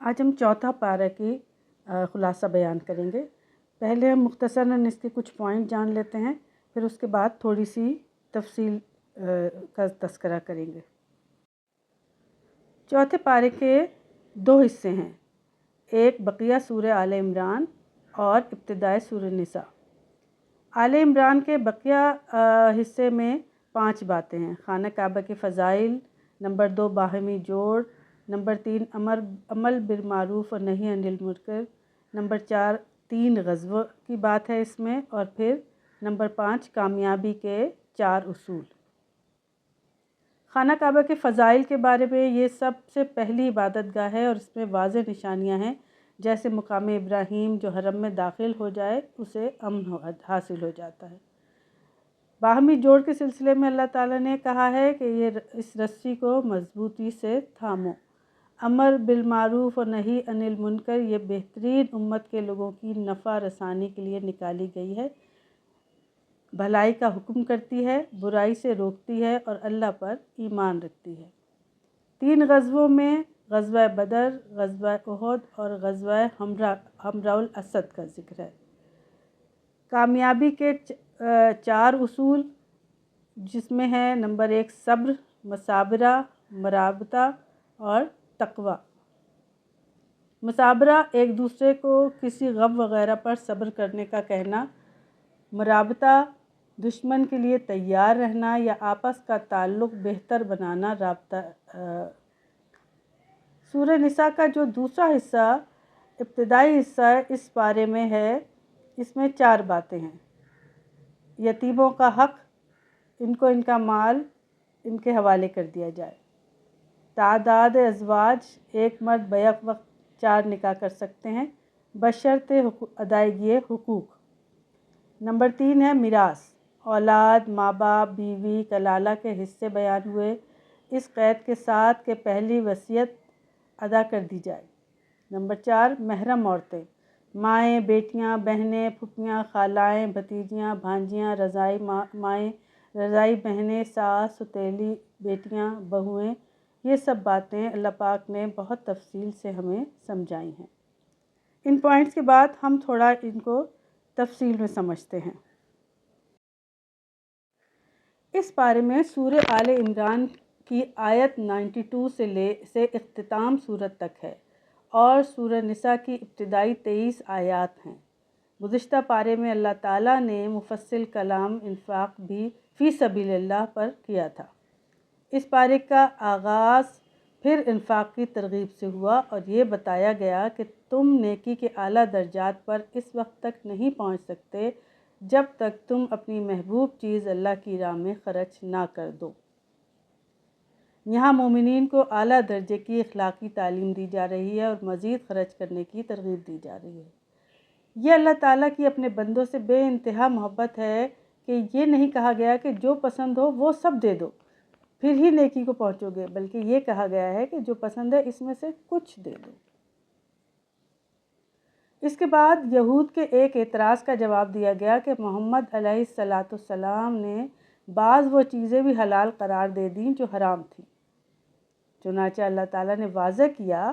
آج ہم چوتھا پارہ کی خلاصہ بیان کریں گے۔ پہلے ہم مختصراً اس کے کچھ پوائنٹ جان لیتے ہیں، پھر اس کے بعد تھوڑی سی تفصیل کا تذکرہ کریں گے۔ چوتھے پارے کے دو حصے ہیں، ایک بقیہ سورہ آل عمران اور ابتدائے سورہ نساء۔ آل عمران کے بقیہ حصے میں 5 باتیں ہیں: خانہ کعبہ کے فضائل، نمبر 2 باہمی جوڑ، نمبر 3 عمل بالمعروف اور نہی عن المنکر، نمبر 4 3 غزووں کی بات ہے اس میں، اور پھر نمبر 5 کامیابی کے 4 اصول۔ خانہ کعبہ کے فضائل کے بارے میں، یہ سب سے پہلی عبادت گاہ ہے اور اس میں واضح نشانیاں ہیں، جیسے مقام ابراہیم جو حرم میں داخل ہو جائے اسے امن حاصل ہو جاتا ہے۔ باہمی جوڑ کے سلسلے میں اللہ تعالیٰ نے کہا ہے کہ اس رسی کو مضبوطی سے تھامو۔ امر بالمعروف اور نہی عن المنکر، یہ بہترین امت کے لوگوں کی نفع رسانی کے لیے نکالی گئی ہے، بھلائی کا حکم کرتی ہے، برائی سے روکتی ہے اور اللہ پر ایمان رکھتی ہے۔ 3 غزووں میں غزوہ بدر، غزوہ احد اور غزوہ حمراء الاسد کا ذکر ہے۔ کامیابی کے 4 اصول، جس میں ہے نمبر 1 صبر، مثابرہ، مرابطہ اور تقوی۔ مثابرہ ایک دوسرے کو کسی غم وغیرہ پر صبر کرنے کا کہنا، مرابطہ دشمن کے لیے تیار رہنا یا آپس کا تعلق بہتر بنانا، رابطہ۔ سورہ نساء کا جو دوسرا حصہ ابتدائی حصہ اس پارے میں ہے، اس میں 4 باتیں ہیں: یتیموں کا حق، ان کو ان کا مال ان کے حوالے کر دیا جائے۔ تعداد ازواج، ایک مرد بیک وقت 4 نکاح کر سکتے ہیں بشرط ادائیگی حقوق۔ نمبر 3 ہے میراث، اولاد، ماں باپ، بیوی، کلالہ کے حصے بیان ہوئے، اس قید کے ساتھ کہ پہلی وصیت ادا کر دی جائے۔ نمبر 4 محرم عورتیں، مائیں، بیٹیاں، بہنیں، پھوپھیاں، خالائیں، بھتیجیاں، بھانجیاں، رضاعی مائیں، رضاعی بہنیں، ساس، سوتیلی بیٹیاں، بہوئیں۔ یہ سب باتیں اللہ پاک نے بہت تفصیل سے ہمیں سمجھائی ہیں۔ ان پوائنٹس کے بعد ہم تھوڑا ان کو تفصیل میں سمجھتے ہیں۔ اس بارے میں سورہ آل عمران کی آیت 92 سے اختتام سورت تک ہے اور سورہ نساء کی ابتدائی 23 آیات ہیں۔ گزشتہ پارے میں اللہ تعالیٰ نے مفصل کلام انفاق بھی فی سبیل اللہ پر کیا تھا۔ اس پارے کا آغاز پھر انفاق کی ترغیب سے ہوا اور یہ بتایا گیا کہ تم نیکی کے اعلیٰ درجات پر اس وقت تک نہیں پہنچ سکتے جب تک تم اپنی محبوب چیز اللہ کی راہ میں خرچ نہ کر دو۔ یہاں مومنین کو اعلیٰ درجے کی اخلاقی تعلیم دی جا رہی ہے اور مزید خرچ کرنے کی ترغیب دی جا رہی ہے۔ یہ اللہ تعالیٰ کی اپنے بندوں سے بے انتہا محبت ہے کہ یہ نہیں کہا گیا کہ جو پسند ہو وہ سب دے دو پھر ہی نیکی کو پہنچو گے، بلکہ یہ کہا گیا ہے کہ جو پسند ہے اس میں سے کچھ دے دو۔ اس کے بعد یہود کے ایک اعتراض کا جواب دیا گیا کہ محمد علیہ السلام نے بعض وہ چیزیں بھی حلال قرار دے دیں جو حرام تھیں۔ چنانچہ اللہ تعالیٰ نے واضح کیا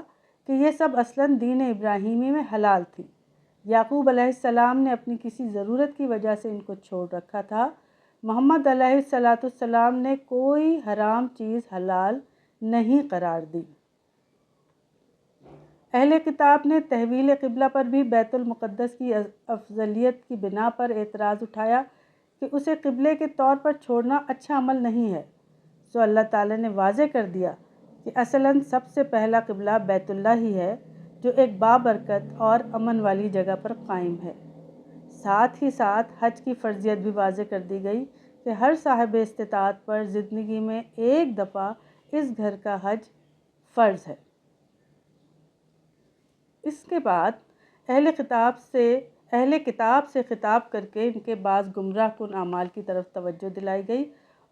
کہ یہ سب اصلاً دین ابراہیمی میں حلال تھیں۔ یعقوب علیہ السلام نے اپنی کسی ضرورت کی وجہ سے ان کو چھوڑ رکھا تھا۔ محمد علیہ السلام نے کوئی حرام چیز حلال نہیں قرار دی۔ اہل کتاب نے تحویل قبلہ پر بھی بیت المقدس کی افضلیت کی بنا پر اعتراض اٹھایا کہ اسے قبلے کے طور پر چھوڑنا اچھا عمل نہیں ہے، سو اللہ تعالیٰ نے واضح کر دیا کہ اصلاً سب سے پہلا قبلہ بیت اللہ ہی ہے جو ایک بابرکت اور امن والی جگہ پر قائم ہے۔ ساتھ ہی ساتھ حج کی فرضیت بھی واضح کر دی گئی کہ ہر صاحب استطاعت پر زندگی میں ایک دفعہ اس گھر کا حج فرض ہے۔ اس کے بعد اہل کتاب سے خطاب کر کے ان کے بعض گمراہ کن اعمال کی طرف توجہ دلائی گئی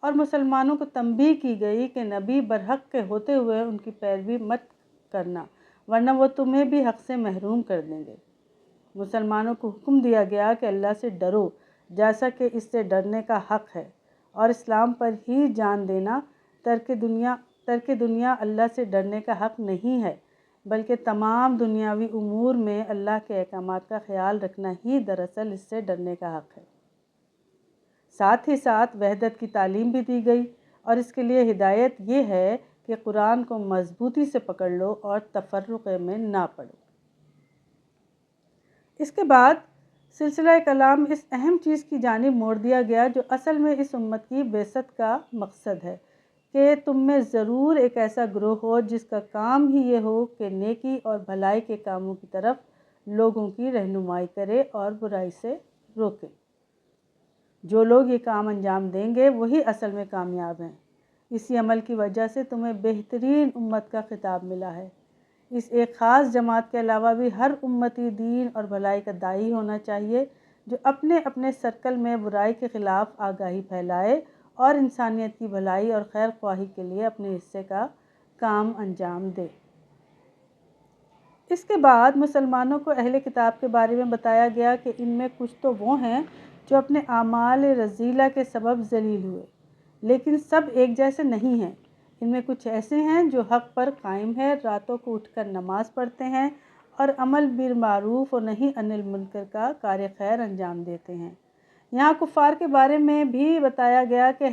اور مسلمانوں کو تنبیہ کی گئی کہ نبی برحق کے ہوتے ہوئے ان کی پیروی مت کرنا، ورنہ وہ تمہیں بھی حق سے محروم کر دیں گے۔ مسلمانوں کو حکم دیا گیا کہ اللہ سے ڈرو جیسا کہ اس سے ڈرنے کا حق ہے، اور اسلام پر ہی جان دینا، ترک دنیا اللہ سے ڈرنے کا حق نہیں ہے۔ بلکہ تمام دنیاوی امور میں اللہ کے احکامات کا خیال رکھنا ہی دراصل اس سے ڈرنے کا حق ہے۔ ساتھ ہی ساتھ وحدت کی تعلیم بھی دی گئی، اور اس کے لیے ہدایت یہ ہے کہ قرآن کو مضبوطی سے پکڑ لو اور تفرقے میں نہ پڑو۔ اس کے بعد سلسلہ کلام اس اہم چیز کی جانب موڑ دیا گیا جو اصل میں اس امت کی بعثت کا مقصد ہے، کہ تم میں ضرور ایک ایسا گروہ ہو جس کا کام ہی یہ ہو کہ نیکی اور بھلائی کے کاموں کی طرف لوگوں کی رہنمائی کرے اور برائی سے روکے۔ جو لوگ یہ کام انجام دیں گے وہی اصل میں کامیاب ہیں۔ اسی عمل کی وجہ سے تمہیں بہترین امت کا خطاب ملا ہے۔ اس ایک خاص جماعت کے علاوہ بھی ہر امتی دین اور بھلائی کا داعی ہونا چاہیے جو اپنے اپنے سرکل میں برائی کے خلاف آگاہی پھیلائے اور انسانیت کی بھلائی اور خیر خواہی کے لیے اپنے حصے کا کام انجام دے۔ اس کے بعد مسلمانوں کو اہل کتاب کے بارے میں بتایا گیا کہ ان میں کچھ تو وہ ہیں جو اپنے اعمال رذیلہ کے سبب ذلیل ہوئے، لیکن سب ایک جیسے نہیں ہیں۔ ان میں کچھ ایسے ہیں جو حق پر قائم ہیں، راتوں کو اٹھ کر نماز پڑھتے ہیں اور امر بالمعروف اور نہی عن المنکر کا کار خیر انجام دیتے ہیں۔ یہاں کفار کے بارے میں بھی بتایا گیا کہ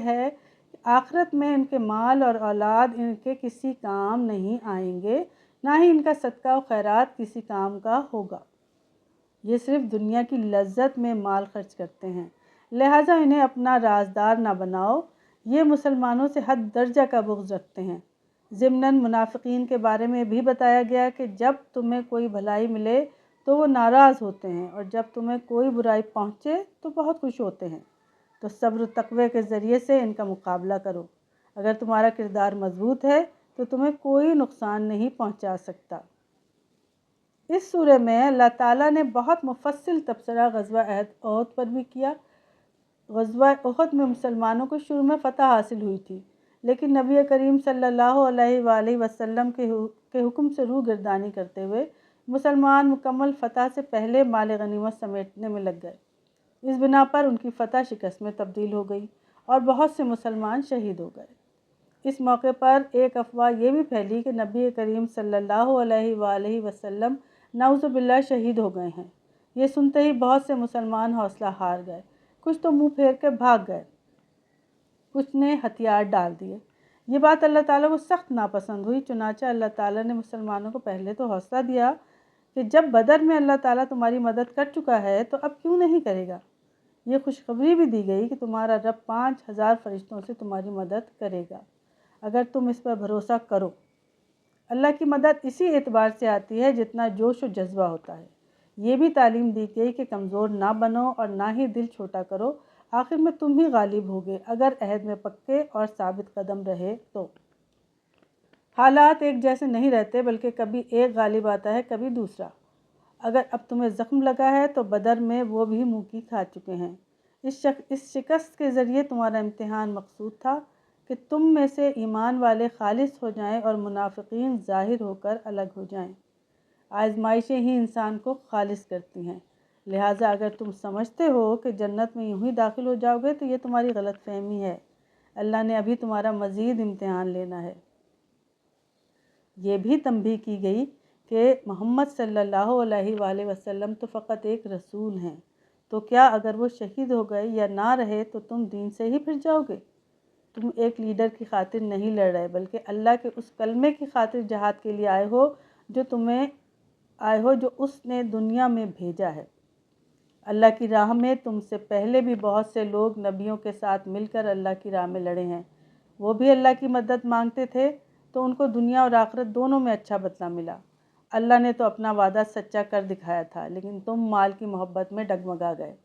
آخرت میں ان کے مال اور اولاد ان کے کسی کام نہیں آئیں گے، نہ ہی ان کا صدقہ و خیرات کسی کام کا ہوگا۔ یہ صرف دنیا کی لذت میں مال خرچ کرتے ہیں، لہٰذا انہیں اپنا رازدار نہ بناؤ۔ یہ مسلمانوں سے حد درجہ کا بغض رکھتے ہیں۔ ضمناً منافقین کے بارے میں بھی بتایا گیا کہ جب تمہیں کوئی بھلائی ملے تو وہ ناراض ہوتے ہیں، اور جب تمہیں کوئی برائی پہنچے تو بہت خوش ہوتے ہیں۔ تو صبر و تقوی کے ذریعے سے ان کا مقابلہ کرو۔ اگر تمہارا کردار مضبوط ہے تو تمہیں کوئی نقصان نہیں پہنچا سکتا۔ اس سورہ میں اللہ تعالیٰ نے بہت مفصل تبصرہ غزوہ احد پر بھی کیا۔ غزوہ احد میں مسلمانوں کو شروع میں فتح حاصل ہوئی تھی، لیکن نبی کریم صلی اللہ علیہ وآلہ وسلم کے حکم سے روح گردانی کرتے ہوئے مسلمان مکمل فتح سے پہلے مال غنیمت سمیٹنے میں لگ گئے۔ اس بنا پر ان کی فتح شکست میں تبدیل ہو گئی اور بہت سے مسلمان شہید ہو گئے۔ اس موقع پر ایک افواہ یہ بھی پھیلی کہ نبی کریم صلی اللہ علیہ وآلہ وسلم نعوذ باللہ شہید ہو گئے ہیں۔ یہ سنتے ہی بہت سے مسلمان حوصلہ ہار گئے، کچھ تو منہ پھیر کے بھاگ گئے، کچھ نے ہتھیار ڈال دیے۔ یہ بات اللہ تعالیٰ کو سخت ناپسند ہوئی، چنانچہ اللہ تعالیٰ نے مسلمانوں کو پہلے تو حوصلہ دیا کہ جب بدر میں اللہ تعالیٰ تمہاری مدد کر چکا ہے تو اب کیوں نہیں کرے گا۔ یہ خوشخبری بھی دی گئی کہ تمہارا رب 5000 فرشتوں سے تمہاری مدد کرے گا اگر تم اس پر بھروسہ کرو۔ اللہ کی مدد اسی اعتبار سے آتی ہے جتنا جوش و جذبہ ہوتا ہے۔ یہ بھی تعلیم دی گئی کہ کمزور نہ بنو اور نہ ہی دل چھوٹا کرو، آخر میں تم ہی غالب ہوگے اگر عہد میں پکے اور ثابت قدم رہے تو۔ حالات ایک جیسے نہیں رہتے، بلکہ کبھی ایک غالب آتا ہے کبھی دوسرا۔ اگر اب تمہیں زخم لگا ہے تو بدر میں وہ بھی منہ کی کھا چکے ہیں۔ اس شکست کے ذریعے تمہارا امتحان مقصود تھا کہ تم میں سے ایمان والے خالص ہو جائیں اور منافقین ظاہر ہو کر الگ ہو جائیں۔ آزمائشیں ہی انسان کو خالص کرتی ہیں، لہٰذا اگر تم سمجھتے ہو کہ جنت میں یوں ہی داخل ہو جاؤ گے تو یہ تمہاری غلط فہمی ہے۔ اللہ نے ابھی تمہارا مزید امتحان لینا ہے۔ یہ بھی تنبیہ کی گئی کہ محمد صلی اللہ علیہ وآلہ وسلم تو فقط ایک رسول ہیں، تو کیا اگر وہ شہید ہو گئے یا نہ رہے تو تم دین سے ہی پھر جاؤ گے؟ تم ایک لیڈر کی خاطر نہیں لڑ رہے، بلکہ اللہ کے اس کلمے کی خاطر جہاد کے لیے آئے ہو جو اس نے دنیا میں بھیجا ہے۔ اللہ کی راہ میں تم سے پہلے بھی بہت سے لوگ نبیوں کے ساتھ مل کر اللہ کی راہ میں لڑے ہیں، وہ بھی اللہ کی مدد مانگتے تھے تو ان کو دنیا اور آخرت دونوں میں اچھا بدلہ ملا۔ اللہ نے تو اپنا وعدہ سچا کر دکھایا تھا، لیکن تم مال کی محبت میں ڈگمگا گئے۔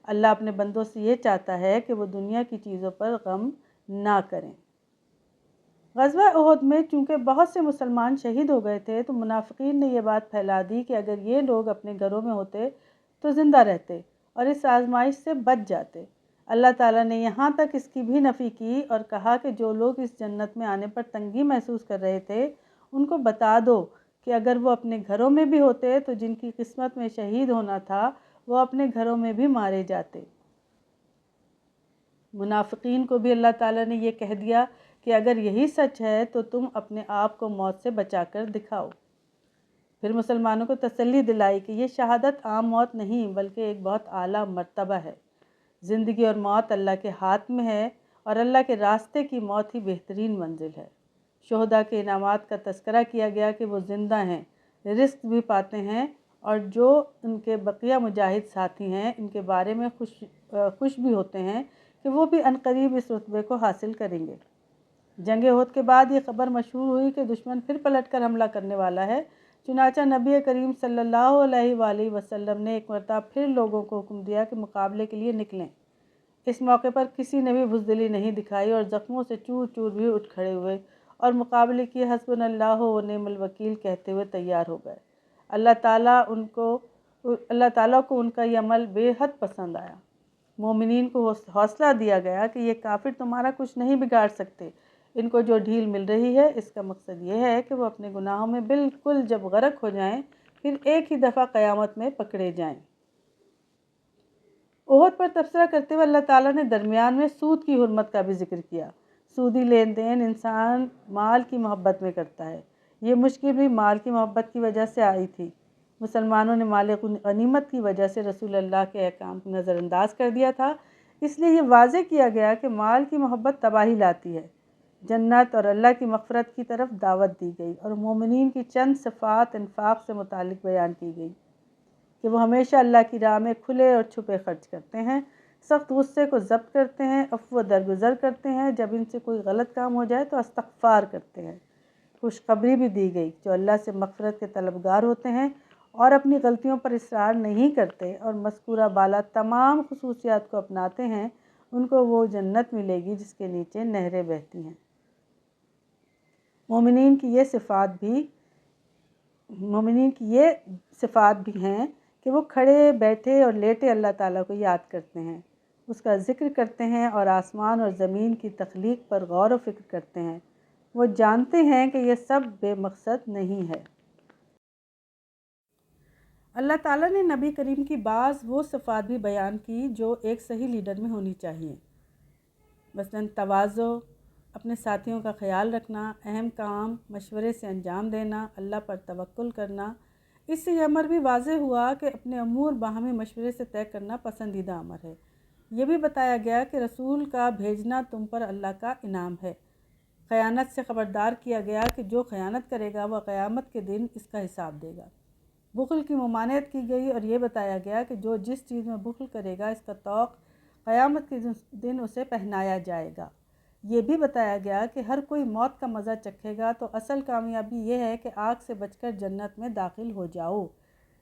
اللہ اپنے بندوں سے یہ چاہتا ہے کہ وہ دنیا کی چیزوں پر غم نہ کریں۔ غزوہ احد میں چونکہ بہت سے مسلمان شہید ہو گئے تھے تو منافقین نے یہ بات پھیلا دی کہ اگر یہ لوگ اپنے گھروں میں ہوتے تو زندہ رہتے اور اس آزمائش سے بچ جاتے۔ اللہ تعالیٰ نے یہاں تک اس کی بھی نفی کی اور کہا کہ جو لوگ اس جنت میں آنے پر تنگی محسوس کر رہے تھے ان کو بتا دو کہ اگر وہ اپنے گھروں میں بھی ہوتے تو جن کی قسمت میں شہید ہونا تھا وہ اپنے گھروں میں بھی مارے جاتے۔ منافقین کو بھی اللہ تعالیٰ نے یہ کہہ دیا کہ اگر یہی سچ ہے تو تم اپنے آپ کو موت سے بچا کر دکھاؤ۔ پھر مسلمانوں کو تسلی دلائی کہ یہ شہادت عام موت نہیں بلکہ ایک بہت اعلیٰ مرتبہ ہے۔ زندگی اور موت اللہ کے ہاتھ میں ہے اور اللہ کے راستے کی موت ہی بہترین منزل ہے۔ شہداء کے انعامات کا تذکرہ کیا گیا کہ وہ زندہ ہیں، رزق بھی پاتے ہیں، اور جو ان کے بقیہ مجاہد ساتھی ہیں ان کے بارے میں خوش بھی ہوتے ہیں کہ وہ بھی عنقریب اس رتبے کو حاصل کریں گے۔ جنگ احد کے بعد یہ خبر مشہور ہوئی کہ دشمن پھر پلٹ کر حملہ کرنے والا ہے، چنانچہ نبی کریم صلی اللہ علیہ وآلہ وسلم نے ایک مرتبہ پھر لوگوں کو حکم دیا کہ مقابلے کے لیے نکلیں۔ اس موقع پر کسی نے بھی بزدلی نہیں دکھائی اور زخموں سے چور چور بھی اٹھ کھڑے ہوئے اور مقابلے کی حسبنا اللہ و نعم الوکیل کہتے ہوئے تیار ہو گئے۔ اللہ تعالیٰ کو ان کا یہ عمل بے حد پسند آیا۔ مومنین کو حوصلہ دیا گیا کہ یہ کافر تمہارا کچھ نہیں بگاڑ سکتے، ان کو جو ڈھیل مل رہی ہے اس کا مقصد یہ ہے کہ وہ اپنے گناہوں میں بالکل جب غرق ہو جائیں پھر ایک ہی دفعہ قیامت میں پکڑے جائیں۔ احد پر تبصرہ کرتے ہوئے اللہ تعالیٰ نے درمیان میں سود کی حرمت کا بھی ذکر کیا۔ سودی لین دین انسان مال کی محبت میں کرتا ہے۔ یہ مشکل بھی مال کی محبت کی وجہ سے آئی تھی۔ مسلمانوں نے مال غنیمت کی وجہ سے رسول اللہ کے احکام کو نظر انداز کر دیا تھا، اس لیے یہ واضح کیا گیا کہ مال کی محبت تباہی لاتی ہے۔ جنت اور اللہ کی مغفرت کی طرف دعوت دی گئی اور مومنین کی چند صفات انفاق سے متعلق بیان کی گئی کہ وہ ہمیشہ اللہ کی راہ میں کھلے اور چھپے خرچ کرتے ہیں، سخت غصے کو ضبط کرتے ہیں، عفو درگزر کرتے ہیں، جب ان سے کوئی غلط کام ہو جائے تو استغفار کرتے ہیں۔ خوشخبری بھی دی گئی جو اللہ سے مغفرت کے طلبگار ہوتے ہیں اور اپنی غلطیوں پر اصرار نہیں کرتے اور مذکورہ بالا تمام خصوصیات کو اپناتے ہیں، ان کو وہ جنت ملے گی جس کے نیچے نہریں بہتی ہیں۔ مومنین کی یہ صفات بھی ہیں کہ وہ کھڑے بیٹھے اور لیٹے اللہ تعالیٰ کو یاد کرتے ہیں، اس کا ذکر کرتے ہیں اور آسمان اور زمین کی تخلیق پر غور و فکر کرتے ہیں۔ وہ جانتے ہیں کہ یہ سب بے مقصد نہیں ہے۔ اللہ تعالیٰ نے نبی کریم کی بعض وہ صفات بھی بیان کی جو ایک صحیح لیڈر میں ہونی چاہیے، مثلاً تواضع، اپنے ساتھیوں کا خیال رکھنا، اہم کام مشورے سے انجام دینا، اللہ پر توکل کرنا۔ اس سے یہ امر بھی واضح ہوا کہ اپنے امور باہمی مشورے سے طے کرنا پسندیدہ امر ہے۔ یہ بھی بتایا گیا کہ رسول کا بھیجنا تم پر اللہ کا انعام ہے۔ خیانت سے خبردار کیا گیا کہ جو خیانت کرے گا وہ قیامت کے دن اس کا حساب دے گا۔ بخل کی ممانعت کی گئی اور یہ بتایا گیا کہ جو جس چیز میں بخل کرے گا اس کا طوق قیامت کے دن اسے پہنایا جائے گا۔ یہ بھی بتایا گیا کہ ہر کوئی موت کا مزہ چکھے گا تو اصل کامیابی یہ ہے کہ آگ سے بچ کر جنت میں داخل ہو جاؤ۔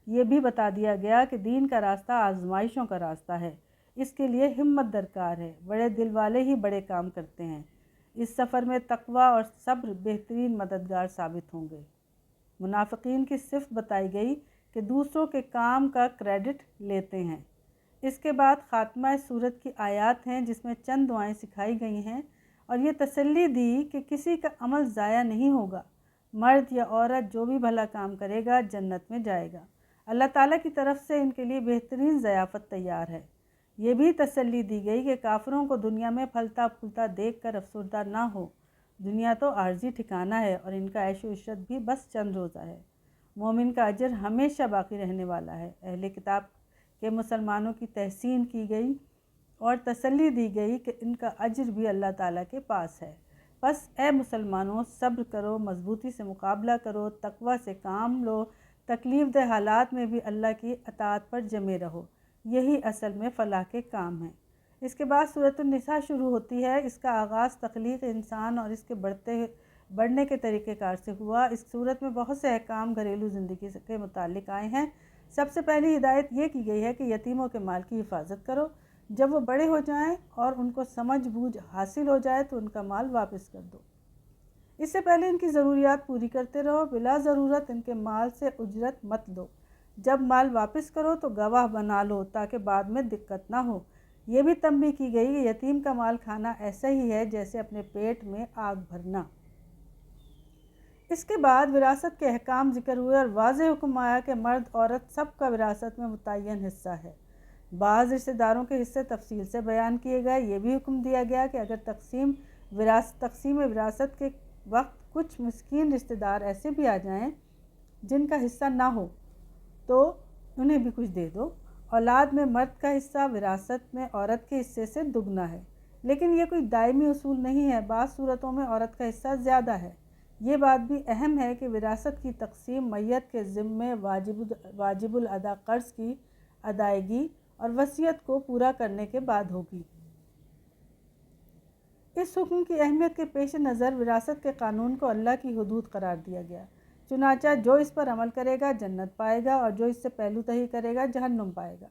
یہ بھی بتا دیا گیا کہ دین کا راستہ آزمائشوں کا راستہ ہے، اس کے لیے ہمت درکار ہے، بڑے دل والے ہی بڑے کام کرتے ہیں۔ اس سفر میں تقوی اور صبر بہترین مددگار ثابت ہوں گے۔ منافقین کی صفت بتائی گئی کہ دوسروں کے کام کا کریڈٹ لیتے ہیں۔ اس کے بعد خاتمہ سورت کی آیات ہیں جس میں چند دعائیں سکھائی گئی ہیں اور یہ تسلی دی کہ کسی کا عمل ضائع نہیں ہوگا، مرد یا عورت جو بھی بھلا کام کرے گا جنت میں جائے گا۔ اللہ تعالیٰ کی طرف سے ان کے لیے بہترین ضیافت تیار ہے۔ یہ بھی تسلی دی گئی کہ کافروں کو دنیا میں پھلتا پھولتا دیکھ کر افسردہ نہ ہو، دنیا تو عارضی ٹھکانہ ہے اور ان کا عیش و عشرت بھی بس چند روزہ ہے۔ مومن کا اجر ہمیشہ باقی رہنے والا ہے۔ اہل کتاب کے مسلمانوں کی تحسین کی گئی اور تسلی دی گئی کہ ان کا اجر بھی اللہ تعالیٰ کے پاس ہے۔ بس اے مسلمانوں، صبر کرو، مضبوطی سے مقابلہ کرو، تقوی سے کام لو، تکلیف دہ حالات میں بھی اللہ کی اطاعت پر جمے رہو، یہی اصل میں فلاح کے کام ہیں۔ اس کے بعد سورۃ النساء شروع ہوتی ہے۔ اس کا آغاز تخلیق انسان اور اس کے بڑھنے کے طریقہ کار سے ہوا۔ اس صورت میں بہت سے احکام گھریلو زندگی کے متعلق آئے ہیں۔ سب سے پہلی ہدایت یہ کی گئی ہے کہ یتیموں کے مال کی حفاظت کرو، جب وہ بڑے ہو جائیں اور ان کو سمجھ بوجھ حاصل ہو جائے تو ان کا مال واپس کر دو۔ اس سے پہلے ان کی ضروریات پوری کرتے رہو، بلا ضرورت ان کے مال سے اجرت مت لو۔ جب مال واپس کرو تو گواہ بنا لو تاکہ بعد میں دقت نہ ہو۔ یہ بھی تنبیہ کی گئی کہ یتیم کا مال کھانا ایسا ہی ہے جیسے اپنے پیٹ میں آگ بھرنا۔ اس کے بعد وراثت کے احکام ذکر ہوئے اور واضح حکم آیا کہ مرد عورت سب کا وراثت میں متعین حصہ ہے۔ بعض رشتہ داروں کے حصے تفصیل سے بیان کیے گئے۔ یہ بھی حکم دیا گیا کہ اگر تقسیم وراثت کے وقت کچھ مسکین رشتہ دار ایسے بھی آ جائیں جن کا حصہ نہ ہو تو انہیں بھی کچھ دے دو۔ اولاد میں مرد کا حصہ وراثت میں عورت کے حصے سے دگنا ہے، لیکن یہ کوئی دائمی اصول نہیں ہے، بعض صورتوں میں عورت کا حصہ زیادہ ہے۔ یہ بات بھی اہم ہے کہ وراثت کی تقسیم میت کے ذمے واجب الادا قرض کی ادائیگی اور وصیت کو پورا کرنے کے بعد ہوگی۔ اس حکم کی اہمیت کے پیش نظر وراثت کے قانون کو اللہ کی حدود قرار دیا گیا، چنانچہ جو اس پر عمل کرے گا جنت پائے گا اور جو اس سے پہلو تہی کرے گا جہنم پائے گا۔